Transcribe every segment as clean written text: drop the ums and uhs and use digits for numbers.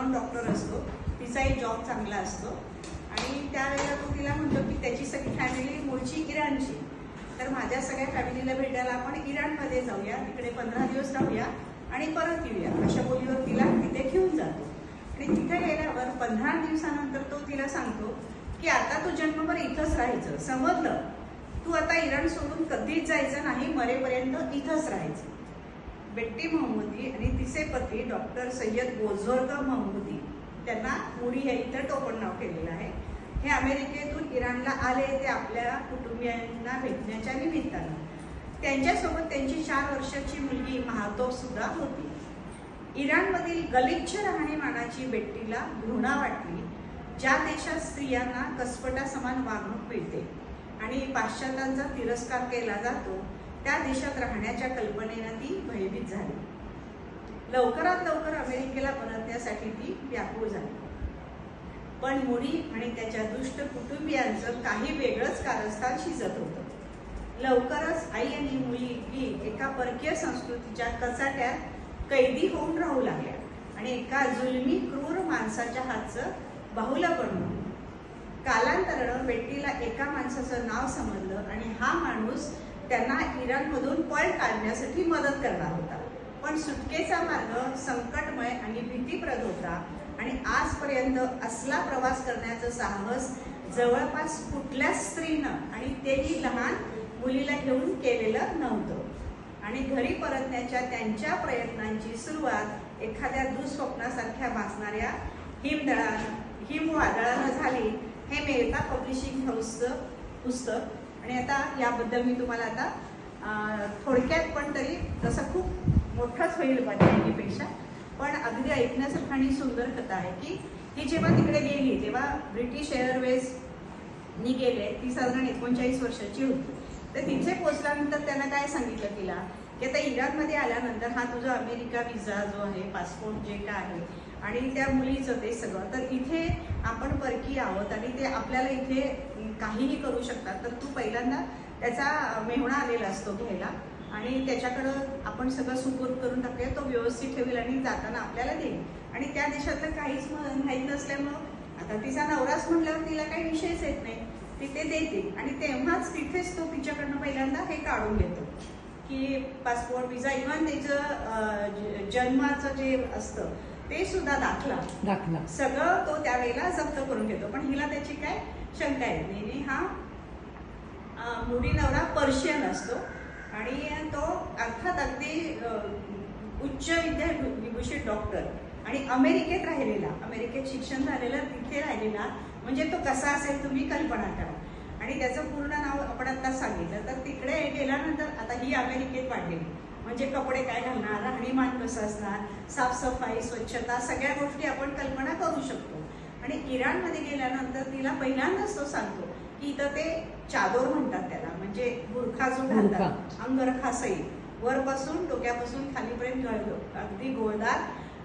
German doctor असतो, तिचाही job चांगला असतो आणि त्यावेळेला तो तिला म्हणतो की त्याची सगळी फॅमिली मूळची इराणची, तर माझ्या सगळ्या फॅमिलीला भेटायला आपण इराणमध्ये जाऊया, तिकडे 15 दिवस राहूया आणि परत येऊया, अशा बोलीवर तिला तिथे घेऊन जातो. आणि तिथे गेल्यावर 15 दिवसानंतर तो तिला सांगतो की आता तू जन्मभर इथंच राहायचं, समजलं, तू आता इराण सोडून कधीच जायचं नाही, मरेपर्यंत इथंच राहायचं. बेट्टी महमूदी आणि तिचे पती डॉक्टर सय्यद बोजोर्ग महमूदी, त्यांना मुडी हे इथं टोपण नाव केलेलं आहे. हे अमेरिकेतून इराणला आले ते आपल्या कुटुंबियांना भेटण्याच्या निमित्तानं. त्यांच्यासोबत त्यांची 4 वर्षाची मुलगी महातोब सुद्धा होती. इराणमधील गलिच्छ राहणीमानाची बेट्टीला घृणा वाटली. ज्या देशात स्त्रियांना कसपटासमान वागणूक मिळते आणि पाश्चात्यांचा तिरस्कार केला जातो, त्या देशात राहण्याच्या कल्पनेनं ती भयभीत झाली. लवकरात लवकर अमेरिकेला परतण्यासाठी ती व्याकुळ झाली. पण मुडी आणि त्याच्या दुष्ट कुटुंबियांचं काही वेगळंच कारस्थान शिजत होतं. लवकरच आई आणि मुलगी एका परकीय संस्कृतीच्या कचाट्यात कैदी होऊन राहू लागल्या आणि एका जुलमी क्रूर माणसाच्या हातचं बाहुलं बनून. कालांतरानं बेट्टीला एका माणसाचं नाव समजलं आणि हा माणूस त्यांना इराणमधून पळ काढण्यासाठी मदत करणार होता. पण सुटकेचा मार्ग संकटमय आणि भीतीप्रद होता आणि आजपर्यंत असला प्रवास करण्याचं साहस जवळपास कुठल्याच स्त्रीनं आणि तेही लहान मुलीला घेऊन केलेलं नव्हतं. आणि घरी परतण्याच्या त्यांच्या प्रयत्नांची सुरुवात एखाद्या दुःस्वप्नासारख्या भासणाऱ्या हिमवादळानं झाली. हे मेहता पब्लिशिंग हाऊसचं पुस्तक. आणि आता याबद्दल मी तुम्हाला आता थोडक्यात, पण तरी तसं खूप मोठंच होईल माझ्यापेक्षा, पण अगदी ऐकण्यासारखं आणि सुंदर कथा आहे की ही जेव्हा तिकडे गेली तेव्हा ब्रिटिश एअरवेजनी गेले. ती साधारण 39 वर्षाची होती. तर तिथे पोचल्यानंतर त्यांना काय सांगितलं तिला की आता इराणमध्ये आल्यानंतर हा तुझा अमेरिका विजा जो आहे, पासपोर्ट जे काय आहे आणि त्या मुलीचं ते सगळं, तर इथे आपण परकी आहोत आणि ते आपल्याला इथे काहीही करू शकतात, तर तू पहिल्यांदा त्याचा मेहुणा आलेला असतो घ्यायला आणि त्याच्याकडं आपण सगळं सुपूर्द करून टाकूया, तो व्यवस्थित ठेवेल आणि जाताना आपल्याला देईल. आणि त्या देशातलं काहीच माहीत नसल्यामुळं आता तिचा नवराच म्हटल्यावर तिला काही विषयच येत नाही, ती ते देते. आणि तेव्हाच तिथेच तो तिच्याकडनं पहिल्यांदा हे काढून घेतो की पासपोर्ट, विजा, इव्हन त्याचं जन्माचं जे असतं ते सुद्धा दाखला सगळं तो त्यावेळेला जप्त करून घेतो. पण हिला त्याची काय शंका येत नाही. हा मुडी नवरा पर्शियन असतो आणि तो अर्थात अगदी उच्च विद्याविभूषित डॉक्टर आणि अमेरिकेत राहिलेला, अमेरिकेत शिक्षण झालेलं, तिथे राहिलेला, म्हणजे तो कसा असेल तुम्ही कल्पना करा. आणि त्याचं पूर्ण नाव आपण आता सांगितलं. तर तिकडे गेल्यानंतर आता ही अमेरिकेत वाढलेली, म्हणजे कपडे काय घालणार, राहणीमान कसं असणार, साफसफाई, स्वच्छता, सगळ्या गोष्टी आपण कल्पना करू शकतो. आणि इराणमध्ये गेल्यानंतर तिला पहिल्यांदाच तो सांगतो की इथं ते चादोर म्हणतात त्याला, म्हणजे बुरखा जो घालतात अंगरखा सहित, वरपासून डोक्यापासून खालीपर्यंत घालतो, अगदी गोळदार,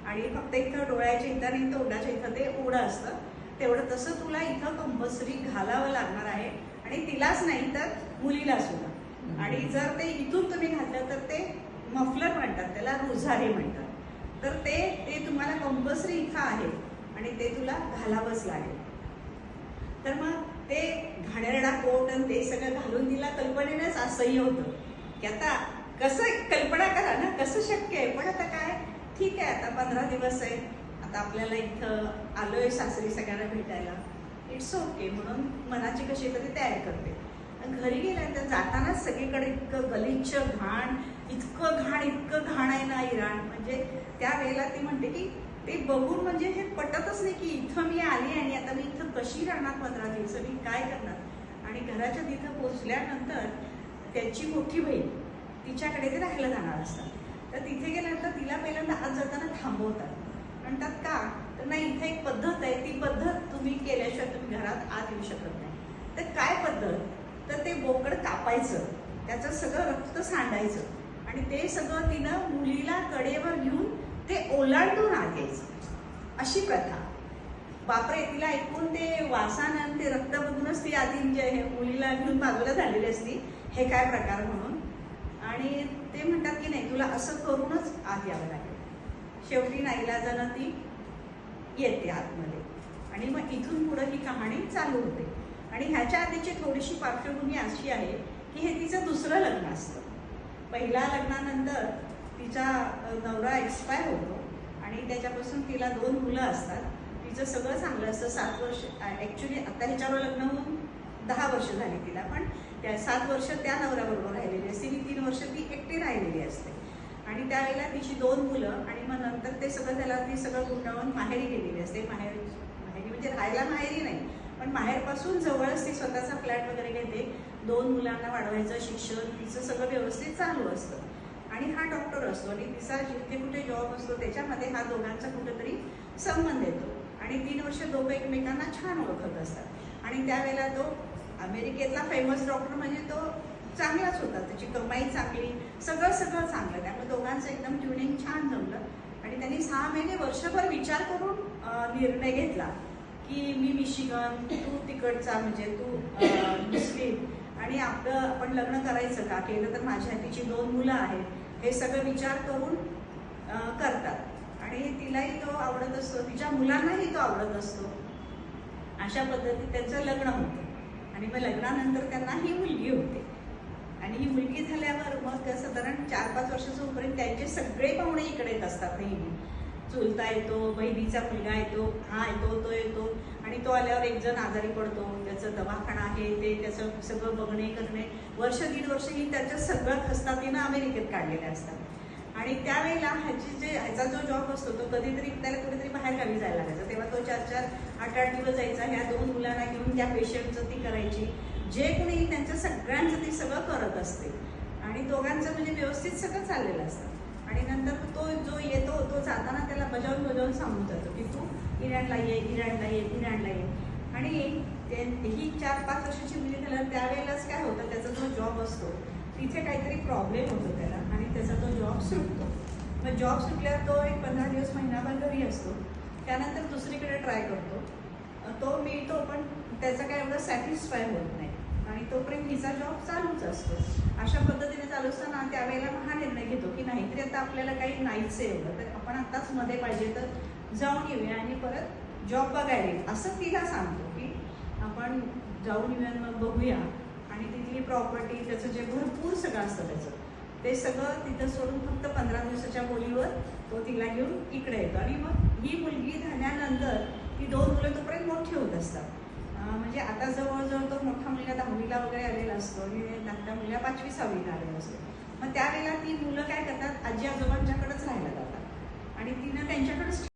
आणि फक्त इथं डोळ्याच्या इथं आणि तोंडाच्या इथं ते उघडं असतं तेवढं. तसं तुला इथं कंपल्सरी घालावं लागणार आहे आणि तिलाच नाही तर मुलीला सुद्धा. आणि जर ते इथून तुम्ही घातलं तर ते मफलर म्हणतात त्याला, रुझारी म्हणतात, तर ते तुम्हाला कंपल्सरी इथं आहे आणि ते तुला घालावंच लागेल. तर मग ते घाणेरडा कोट आणि ते सगळं घालून तिला कल्पनेनंच असह्य होतं की आता कसं, कल्पना करा ना कसं शक्य आहे. पण आता काय, ठीक आहे, आता 15 दिवस आहे, आता आपल्याला इथं आलोय सासरी सगळ्यांना भेटायला, इट्स ओके म्हणून मनाची कशी तरी तयार करते. घरी गेल्यानंतर जातानाच सगळीकडे इतकं गलिच्छ घाण, इतकं घाण आहे ना इराण. म्हणजे त्यावेळेला ती म्हणते की ते बघून म्हणजे हे पटतच नाही की इथं मी आली आणि आता मी इथं कशी राहणार 15 दिवस, मी काय करणार. आणि घराच्या तिथं पोचल्यानंतर त्याची मोठी बहीण तिच्याकडे ते राहायला जाणार असतात. तर तिथे गेल्यानंतर तिला पहिल्यांदा आत जाताना थांबवतात. म्हणतात का, तर नाही, इथे एक पद्धत आहे, ती पद्धत तुम्ही केल्याशिवाय तुम्ही घरात आत येऊ शकत नाही. तर काय पद्धत, तर ते बोकड कापायचं, त्याचं सगळं रक्त सांडायचं आणि ते सगळं तिनं मुलीला कडेवर घेऊन ते ओलांडून आत यायचं, अशी प्रथा. बापरे, तिला ऐकून ते वासानं ते रक्त बघूनच ती आधी म्हणजे मुलीला घेऊन बाजूला झालेली असती, हे काय प्रकार म्हणून. आणि ते म्हणतात की नाही, तुला असं करूनच आत यावं लागेल. शेवटी नाईलाजानं ती येते आतमध्ये. आणि मग इथून पुढं ही कहाणी चालू होते. आणि ह्याच्या आधीची थोडीशी पार्श्वभूमी अशी आहे की हे तिचं दुसरं लग्न असतं. पहिल्या लग्नानंतर तिचा नवरा एक्सपायर होतो आणि त्याच्यापासून तिला 2 मुलं असतात. तिचं सगळं चांगलं असतं. 7 वर्ष ॲक्च्युली आता ह्याच्यावर लग्न होऊन 10 वर्ष झाली तिला, पण त्या 7 वर्ष त्या नवऱ्याबरोबर राहिलेली असते. ही 3 वर्ष ती एकटी राहिलेली असते. आणि त्यावेळेला तिची 2 मुलं आणि मग नंतर ते सगळं त्याला ती सगळं गुंडाळून माहेरी गेलेली असते. माहेरी म्हणजे राहायला माहेरी नाही, पण माहेरपासून जवळच ती स्वतःचा फ्लॅट वगैरे घेते. 2 मुलांना वाढवायचं, शिक्षण तिचं सगळं व्यवस्थित चालू असतं. आणि हा डॉक्टर असतो आणि तिचा जिथे कुठे जॉब असतो त्याच्यामध्ये हा दोघांचा कुठेतरी संबंध येतो. आणि 3 वर्ष दोघं एकमेकांना छान ओळखत असतात. आणि त्यावेळेला तो अमेरिकेतला फेमस डॉक्टर म्हणजे तो चांगलाच होता. त्याची कमाई चांगली, सगळं चांगलं. त्यामुळे दोघांचं एकदम ट्युनिंग छान जमलं. आणि त्यांनी 6 महिने वर्षभर विचार करून निर्णय घेतला की मी मिशिगन, तू तिकडचा म्हणजे तू मुस्लिम आणि आपण लग्न करायचं का, केलं तर माझ्या तिची 2 मुलं आहेत, हे सगळं विचार करून करतात. आणि तिलाही तो आवडत असतो, तिच्या मुलांनाही तो आवडत असतो. अशा पद्धतीत त्यांचं लग्न होतं. आणि मग लग्नानंतर त्यांना ही मुलगी होते. आणि ही मुलगी झाल्यावर मग साधारण 4-5 वर्षाचं होईपर्यंत त्यांचे सगळे पाहुणे इकडे येत असतात. नेहमी चुलता येतो, बहिणीचा मुलगा येतो, हा येतो, तो येतो. आणि तो आल्यावर एक जण आजारी पडतो, त्याचं दवाखाना आहे, ते त्याचं सगळं बघणे करणे, 1-1.5 वर्ष ही त्याचं सगळं खस्तातीनं अमेरिकेत काढलेले असतात. आणि त्यावेळेला ह्याचा जो जॉब असतो तो कधीतरी त्याला कुठेतरी बाहेर गावी जायला लागायचा. तेव्हा तो 4-4, 8-8 दिवस जायचा. ह्या 2 मुलांना घेऊन त्या पेशंटचं ती करायची. जे कोणी त्यांचं सगळ्यांचं ती सगळं करत असते. आणि दोघांचं म्हणजे व्यवस्थित सगळं चाललेलं असतं. आणि नंतर तो जो येतो तो जाताना त्याला बजावून सांगून जातो की तू इराणला ये, इराणला ये, इराणला ये. आणि ही 4-5 वर्षाची मुलगी झाल्यावर त्यावेळेलाच काय होतं, त्याचा जो जॉब असतो तिथे काहीतरी प्रॉब्लेम होतो त्याला आणि त्याचा तो जॉब सुटतो. मग जॉब सुटल्यावर तो एक 15 दिवस, महिनाभर घरी असतो. त्यानंतर दुसरीकडे ट्राय करतो. तो मिळतो पण त्याचा काय एवढं सॅटिस्फाय होत नाही. आणि तोपर्यंत हिचा जॉब चालूच असतो. अशा पद्धतीने चालू असताना त्यावेळेला हा निर्णय घेतो की नाहीतरी आता आपल्याला काही नाहीच आहे एवढं, तर आपण आत्ताच मध्ये पाहिजे तर जाऊन येऊया आणि परत जॉब बघायला येईल असं तिला सांगतो की आपण जाऊन येऊया, मग बघूया. आणि तिथली प्रॉपर्टी, त्याचं जे भरपूर सगळं असतं त्याचं ते सगळं तिथं सोडून फक्त 15 दिवसाच्या बोलीवर तो तिला घेऊन इकडे येतो. आणि मग ही मुलगी झाल्यानंतर ही 2 मुलं तोपर्यंत मोठी होत असतात. म्हणजे आता जवळजवळ तो मोठा मुलगा 10वीला वगैरे आलेला असतो आणि धाकटा मुलगा 5वी-6वीला आलेला असतो. मग त्यावेळेला ती मुलं काय करतात, आजी आजोबांच्याकडेच राहायला जातात.